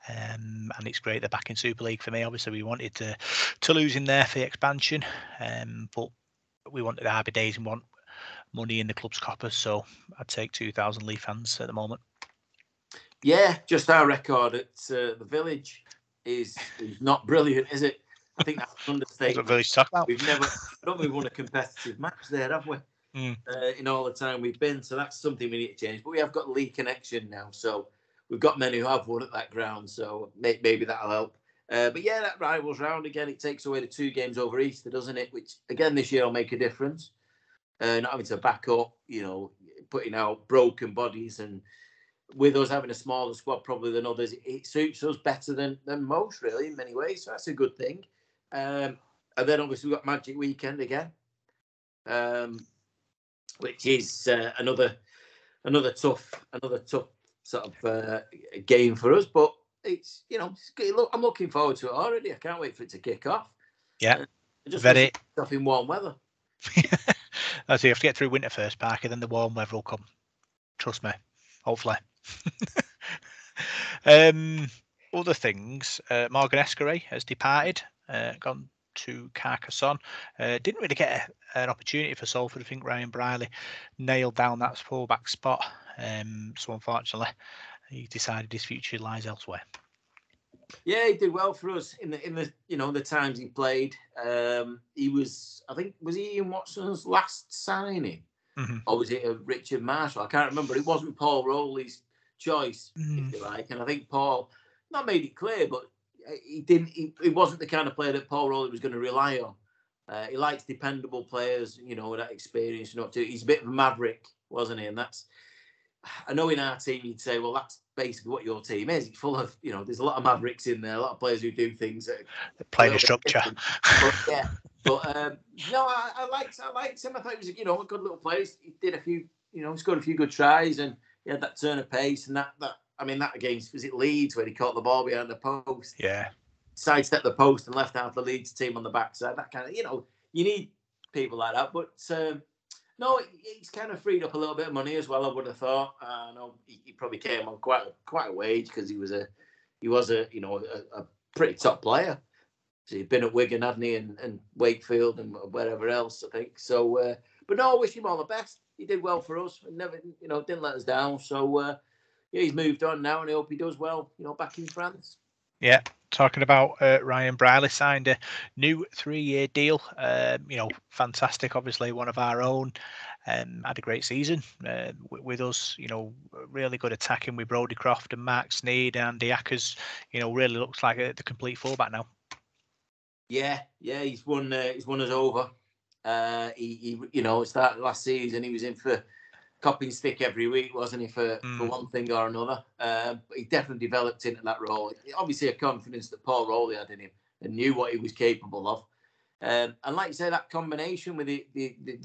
and it's great they're back in Super League for me. Obviously, we wanted to lose in there for the expansion, but we wanted the Happy Days and want money in the club's coppers. So I'd take 2,000 Lee fans at the moment. Yeah, just our record at the Village is not brilliant, is it? I think that's an understatement. What Village talk about? I don't think we've won a competitive match there, have we? In all the time we've been. So that's something we need to change. But we have got Lee connection now. So we've got men who have won at that ground. So maybe that'll help. But yeah, that rivals round again. It takes away the 2 games over Easter, doesn't it? Which again this year will make a difference. Not having to back up, putting out broken bodies, and with us having a smaller squad probably than others, it suits us better than most, really, in many ways. So that's a good thing. And then obviously we've got Magic Weekend again, which is another tough sort of game for us. But it's I'm looking forward to it already. I can't wait for it to kick off. Yeah, just very stuff in warm weather. So you have to get through winter first, Parky, then the warm weather will come. Trust me. Hopefully. Other things. Morgan Escaré has departed, gone to Carcassonne. Didn't really get an opportunity for Salford. I think Ryan Briley nailed down that fullback spot. So unfortunately, he decided his future lies elsewhere. Yeah, he did well for us in the the times he played. He was he Ian Watson's last signing, or was it Richard Marshall? I can't remember. It wasn't Paul Rowley's choice, if you like, and I think Paul not made it clear, but he wasn't the kind of player that Paul Rowley was going to rely on. He likes dependable players, with that experience. He's a bit of a maverick, wasn't he? And I know in our team you'd say, well, that's basically what your team is. It's full of, there's a lot of mavericks in there, a lot of players who do things that play the structure. But no, I liked him. I thought he was, a good little player. He did a few, he scored a few good tries, and he had that turn of pace, and that against, was it Leeds, where he caught the ball behind the post? Yeah. Sidestepped the post and left out the Leeds team on the backside. That kind of, you need people like that. But no, he's kind of freed up a little bit of money as well, I would have thought. I know he probably came on quite a wage, because he was a pretty top player. So he'd been at Wigan, hadn't he, and Wakefield and wherever else, I think. So, but no, I wish him all the best. He did well for us and never, didn't let us down. So, he's moved on now, and I hope he does well, back in France. Yeah, talking about Ryan Brierley signed a new 3-year deal. Fantastic. Obviously, one of our own. Had a great season with us. Really good attacking with Brodie Croft and Mark Sneed, and Andy Ackers. Really looks like the complete fullback now. Yeah, he's won us over. He started last season. He was in for copping stick every week, wasn't he, for one thing or another? But he definitely developed into that role. Obviously, a confidence that Paul Rowley had in him and knew what he was capable of. And like you say, that combination with the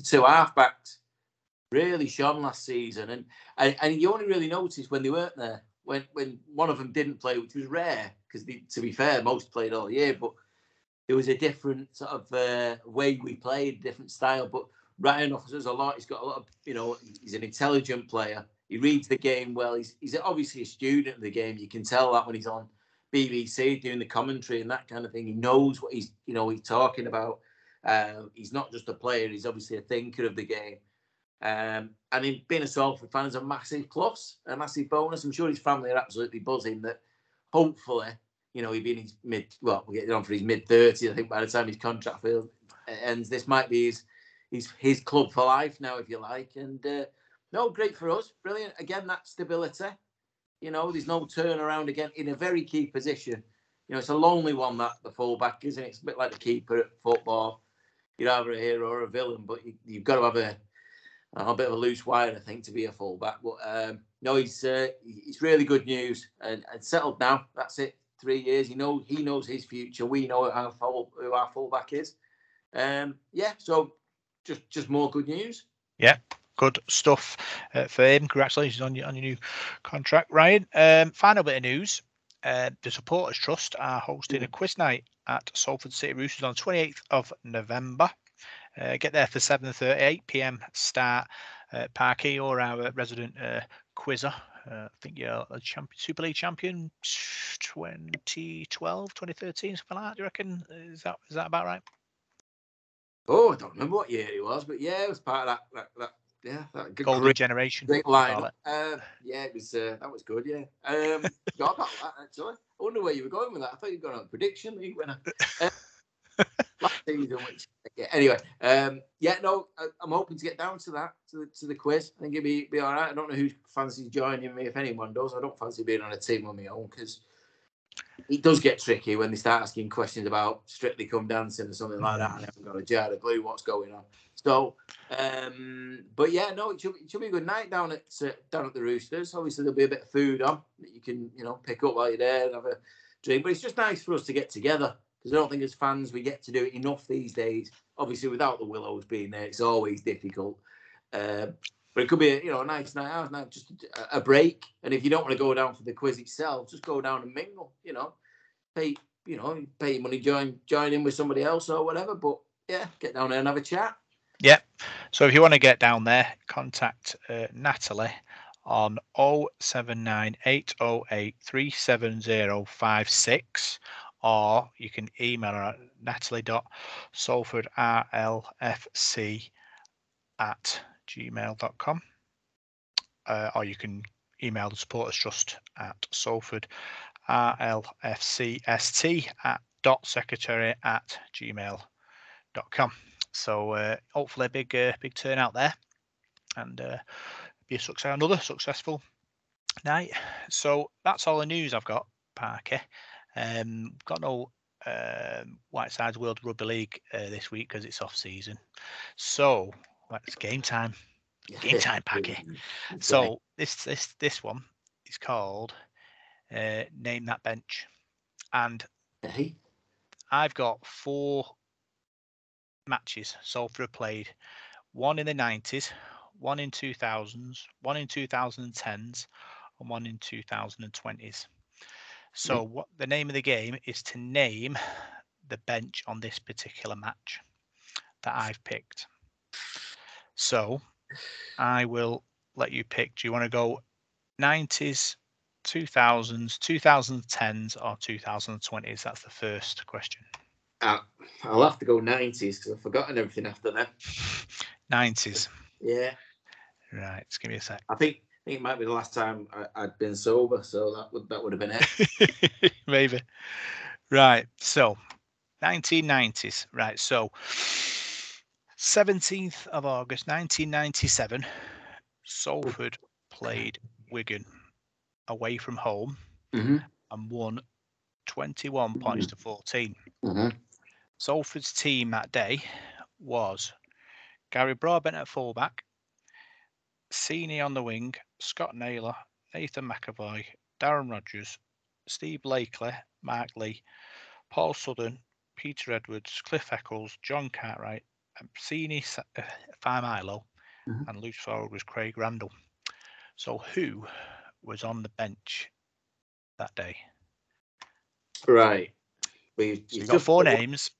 two halfbacks really shone last season. And you only really noticed when they weren't there, when one of them didn't play, which was rare, because to be fair, most played all year, but there was a different sort of way we played, different style. But Ryan offers us a lot. He's got a lot of, he's an intelligent player. He reads the game well. He's obviously a student of the game. You can tell that when he's on BBC doing the commentary and that kind of thing. He knows what he's talking about. He's not just a player. He's obviously a thinker of the game. And in being a Salford fan is a massive plus, a massive bonus. I'm sure his family are absolutely buzzing that hopefully, he'd be in his we're getting on for his mid-30s, I think, by the time his contract ends. This might be his club for life now, if you like. And no, great for us. Brilliant. Again, that stability. There's no turnaround again in a very key position. It's a lonely one, that the fullback, isn't it? It's a bit like the keeper at football. You're either a hero or a villain, but you've got to have a bit of a loose wire, I think, to be a fullback. But no, it's really good news and settled now. That's it. 3 years. He knows his future. We know who our fullback is. So just more good news. Yeah, good stuff for him. Congratulations on your new contract, Ryan. Final bit of news. The Supporters Trust are hosting a quiz night at Salford City Roosters on 28th of November. Get there for 7:30, 8 p.m. start. Parky, or our resident quizzer. I think you're a Super League champion 2012, 2013, something like that. Do you reckon? Is that about right? Oh, I don't remember what year it was, but yeah, it was part of that golden generation. Great lineup. It was that was good. Yeah, got about that actually. I wonder where you were going with that. I thought you were going on a prediction league when last season. Anyway, I'm hoping to get down to that to the quiz. I think it'd be all right. I don't know who fancies joining me, if anyone does. I don't fancy being on a team on my own, because it does get tricky when they start asking questions about Strictly Come Dancing or something like that, and I haven't got a jar of glue what's going on. So, but yeah, no, it should be a good night down at the Roosters. Obviously, there'll be a bit of food on that you can pick up while you're there and have a drink. But it's just nice for us to get together, because I don't think as fans we get to do it enough these days. Obviously, without the Willows being there, it's always difficult. But it could be a nice night out, just a break. And if you don't want to go down for the quiz itself, just go down and mingle. Pay your money, join in with somebody else or whatever. But yeah, get down there and have a chat. Yeah. So if you want to get down there, contact Natalie on 079-808-37056, or you can email her at natalie.salfordrlfc@gmail.com, or you can email the Supporters Trust at salfordrlfcst.secretary@gmail.com. So hopefully a big turnout there, and be another successful night. So that's all the news I've got, Parky. Got no Whitesides World Rugby League this week because it's off season. So it's game time. Game time, Parky. So this one is called Name That Bench, and I've got 4 matches Salford played. One in the 90s, one in 2000s, one in 2010s, and one in 2020s. So what the name of the game is to name the bench on this particular match that I've picked. So I will let you pick. Do you want to go 90s, 2000s, 2010s, or 2020s? That's the first question. I'll have to go 90s because I've forgotten everything after that. 90s. Yeah. Right. Just give me a sec. I think it might be the last time I'd been sober, so that would have been it. Maybe. Right. So 1990s. Right. So 17th of August 1997, Salford played Wigan away from home and won 21 points to 14. Salford's team that day was Gary Broadbent at fullback, Seeney on the wing, Scott Naylor, Nathan McAvoy, Darren Rogers, Steve Blakely, Mark Lee, Paul Southern, Peter Edwards, Cliff Eccles, John Cartwright, Seeney Farmilo, and loose forward was Craig Randall. So who was on the bench that day? Right. So you've got four names.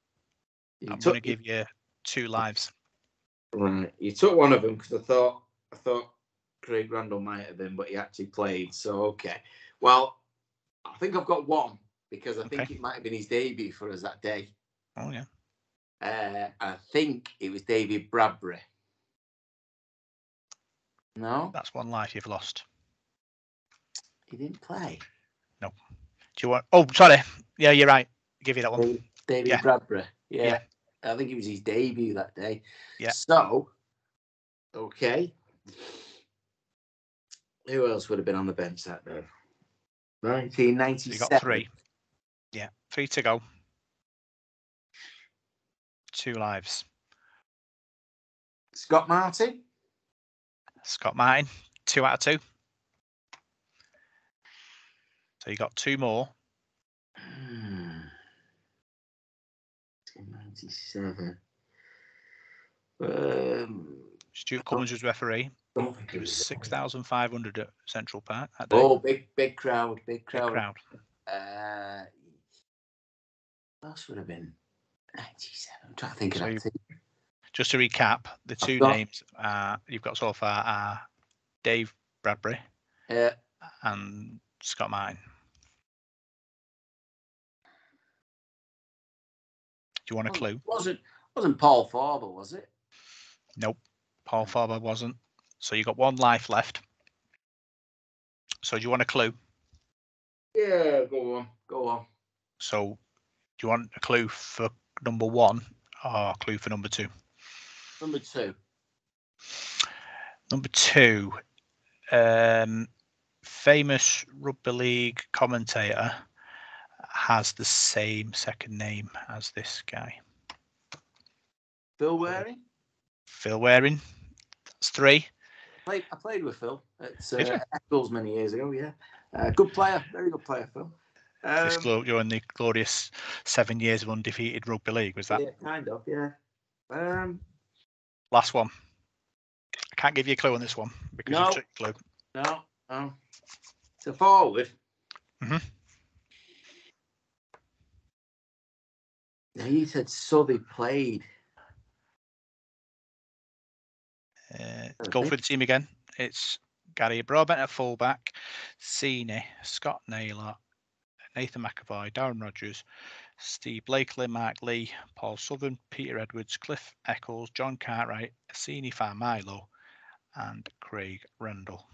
I'm going to give you 2 lives. Right. You took one of them because I thought Craig Randall might have been, but he actually played. So, okay. Well, I think I've got one because I think it might have been his debut for us that day. Oh, yeah. I think it was David Bradbury. No? That's one life you've lost. He didn't play. No. Do you want... Oh, sorry. Yeah, you're right. I'll give you that one. David Bradbury. Yeah. I think it was his debut that day. Yeah. So, okay. Who else would have been on the bench that day? 1997. So you got 3. Yeah. 3 to go. 2 lives. Scott Martin. Scott Martin. 2 out of 2. So you got 2 more. 97. Stuart Cummins was referee. It was 6,500 at Central Park that day. Oh, big crowd. Big crowd. What else would have been 97? I'm trying to think of that. Just to recap, the 2 names you've got so far are Dave Bradbury and Scott Martin. Do you want a clue? Wasn't Paul Farber, was it? Nope. Paul Farber wasn't. So you got 1 life left. So do you want a clue? Yeah, go on. So do you want a clue for number 1 or a clue for number 2? Number 2. Number 2, famous rugby league commentator has the same second name as this guy. Phil Waring? Phil Waring. That's 3. I played with Phil at Eccles many years ago, yeah. Good player, very good player, Phil. During the glorious 7 years of undefeated rugby league, was that? Yeah, kind of, yeah. Last one. I can't give you a clue on this one because you took a clue. No. It's a forward. Now you said Southey played. Go for the team again. It's Gary Broadbent at fullback, Seeney, Scott Naylor, Nathan McAvoy, Darren Rogers, Steve Blakely, Mark Lee, Paul Southern, Peter Edwards, Cliff Eccles, John Cartwright, Seeney Farmilo, and Craig Randall.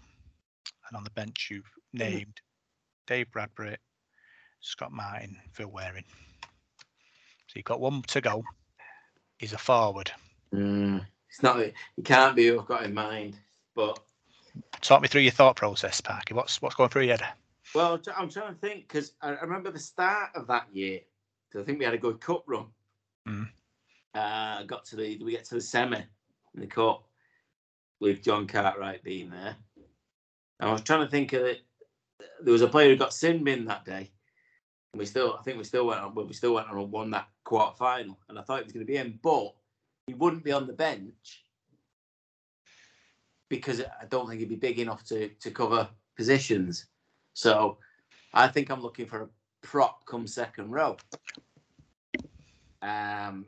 And on the bench you've named Dave Bradbury, Scott Martin, Phil Waring. So you've got 1 to go. He's a forward. It's not. It can't be who I've got in mind. But talk me through your thought process, Parky. What's going through your head? Well, I'm trying to think because I remember the start of that year. Because I think we had a good cup run. We get to the semi in the cup with John Cartwright being there. I was trying to think of it. There was a player who got sin bin that day. And I think we still went on and won that quarter final. And I thought it was going to be him, but he wouldn't be on the bench because I don't think he'd be big enough to cover positions. So I think I'm looking for a prop come second row. And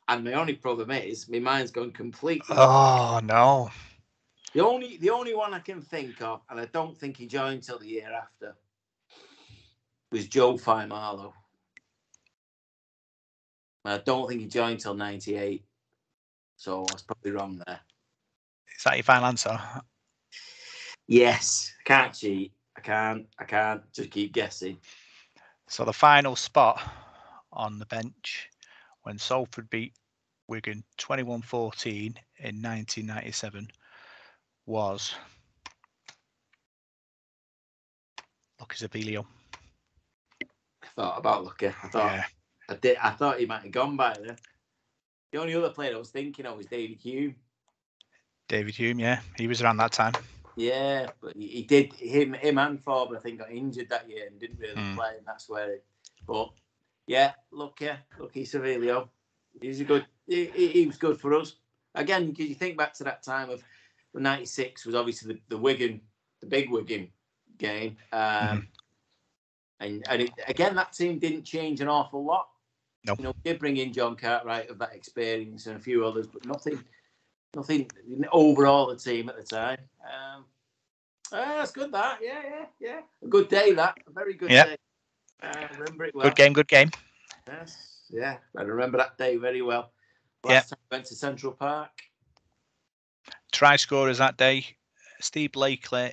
my only problem is my mind's going completely. Oh no! The only one I can think of, and I don't think he joined till the year after, was Joe Fimarlo. I don't think he joined till '98, so I was probably wrong there. Is that your final answer? Yes, I can't cheat. I can't just keep guessing. So the final spot on the bench when Salford beat Wigan 21-14 in 1997 was Lucky Zabilio. I thought about Lucky. I thought he might have gone by then. The only other player I was thinking of was David Hume. David Hume, yeah, he was around that time. Yeah, but he did. Him and Forbes, I think, got injured that year and didn't really play, and that's where it. But yeah, Lucky Savilio. He's a good. He was good for us. Again, because you think back to that time of '96 was obviously the Wigan, the big Wigan game, and again that team didn't change an awful lot. No. You know, we did bring in John Cartwright of that experience and a few others, but nothing overall the team at the time. That's good. That yeah. A good day. That a very good day. I remember it well. Good game. Yes, yeah. I remember that day very well. Last time I went to Central Park. Try scorers that day: Steve Blakely,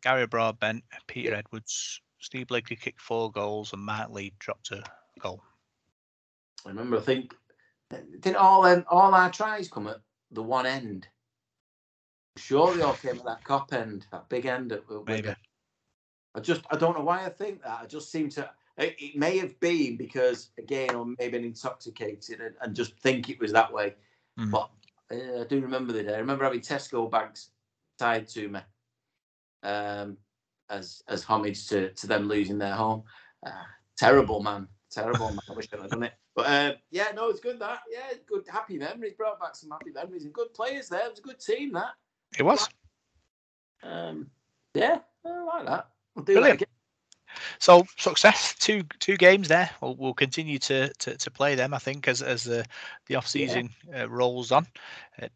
Gary Broadbent, Peter Edwards. Steve Blakely kicked 4 goals and Mark Lee dropped a goal. I remember. I think didn't all our tries come at the one end? Sure, they all came at that cop end, that big end at Wigan. I don't know why I think that. I just seem to. It may have been because again, or maybe been intoxicated and just think it was that way. But I do remember the day. I remember having Tesco bags tied to me, as homage to them losing their home. Terrible man. I wish I'd have done it. But no, it's good that. Yeah, good, happy memories. Brought back some happy memories and good players there. It was a good team that. It was. Yeah, I like that. We'll do Brilliant. that again. So success, two games there. We'll continue to play them, I think, as the off season rolls on.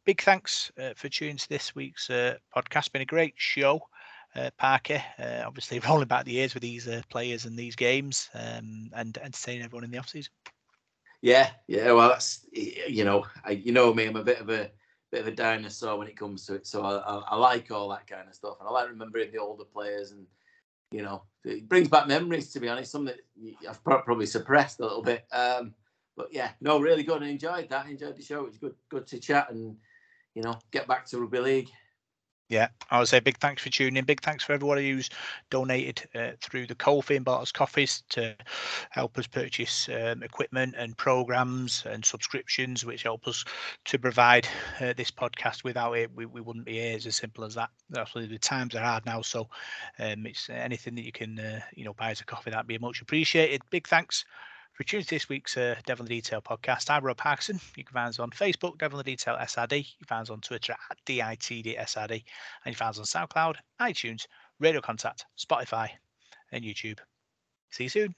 Big thanks for tuning to this week's podcast. Been a great show, Parky. Obviously rolling back the years with these players and these games, and entertaining everyone in the off season. Yeah. Well, that's me. I'm a bit of a dinosaur when it comes to it. So I like all that kind of stuff, and I like remembering the older players and. You know, it brings back memories, to be honest, something that I've probably suppressed a little bit. But yeah, no, really good. I enjoyed that. I enjoyed the show. It was good to chat and, get back to rugby league. Yeah, I would say big thanks for tuning in. Big thanks for everybody who's donated through the Ko-fi and bought us coffees to help us purchase equipment and programs and subscriptions, which help us to provide this podcast. Without it, we wouldn't be here. It's as simple as that. Absolutely, the times are hard now, so it's anything that you can buy as a coffee, that'd be much appreciated. Big thanks for tuning to this week's Devil in the Detail podcast. I'm Rob Parkinson. You can find us on Facebook, Devil in the Detail SRD. You can find us on Twitter at DITDSRD. And you can find us on SoundCloud, iTunes, Radio Contact, Spotify, and YouTube. See you soon.